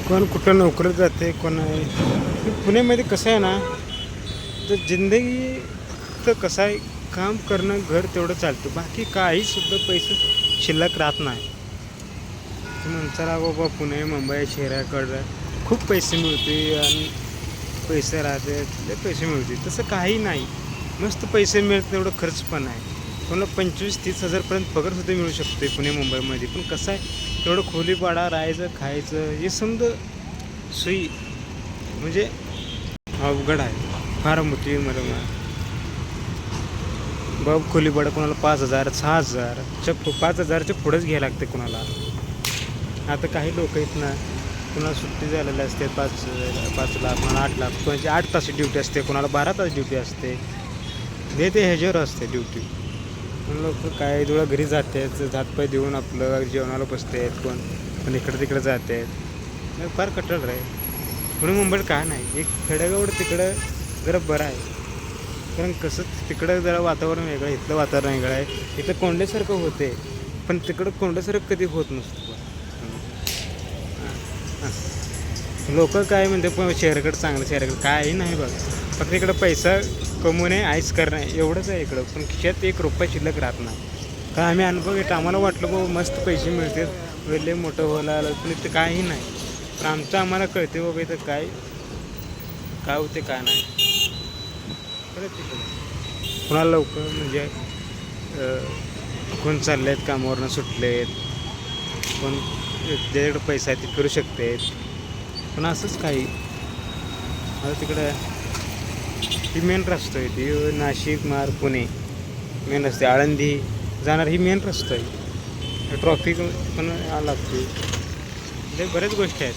कोण कुठं नोकरीला जाते कोण आहे. पुण्यामध्ये कसं आहे ना, तर जिंदगी तर कसं आहे, काम करणं घर तेवढं चालतं, बाकी काहीसुद्धा पैसे शिल्लक राहत नाही. तुम्ही चला बाबा पुणे मुंबई शहराकडं खूप पैसे मिळते आणि पैसे राहते लय पैसे मिळते, तसं काही नाही. मस्त पैसे मिळते तेवढं खर्च पण आहे. कोणाला 25-30 हजारपर्यंत पगारसुद्धा मिळू शकते पुणे मुंबईमध्ये. पण कसं आहे, तेवढं खोलीपाडा राहायचं खायचं हे समजा सोयी म्हणजे अवघड आहे, फार मोठी मला बाब खोलीपाडा कोणाला 5,000 6,000 5,000च्या पुढंच घ्यायला लागते कोणाला. आता काही लोक आहेत ना, कुणाला सुट्टी झालेली असते 5 लाख कोणाला 8 लाख, कोणाची 8 तास ड्युटी असते, कोणाला 12 तास ड्युटी असते. ते ह्याच्यावर असते ड्युटी. पण लोक काय थोडं घरी जातात, हातपाय देऊन आपलं जेवणाला बसते आहेत, कोण इकडं तिकडं जात आहेत. फार कठोर आहे. पुणे मुंबईत काय नाही, एक खेडेगाव तिकडं जरा बरं आहे. कारण कसं तिकडं जरा वातावरण वेगळं आहे, इथलं वातावरण वेगळं आहे. इथं कोंड्यासारखं होते, पण तिकडं कोंड्यासारखं कधी होत नसतं. लोक काय म्हणते पण शहराकडं चांगलं, शहराकडं काही नाही बघ. फक्त इकडं पैसा कमवणे आईस करणे एवढंच आहे इकडं. पण खिशात 1 रुपया शिल्लक राहत नाही. काय आम्ही अनुभव येतो, आम्हाला वाटलं बाबा मस्त पैसे मिळते वेळेला मोठं व्हायला आलं, पण इथं काही नाही. पण आमचं आम्हाला कळते बाबा इथं काय काय होते काय नाही. खरंच तिकडं कुणाला लवकर म्हणजे कोण चालले आहेत कामावरनं सुटले आहेत, कोण ज्याच्याकडे पैसा आहे ते फिरू शकते. पण असंच काही आता तिकडं ही मेन रस्ता आहे, ती नाशिक मार पुणे मेन रस्ते, आळंदी जाणार ही मेन रस्ता आहे. ट्रॉफिक पण लागते, म्हणजे बऱ्याच गोष्टी आहेत.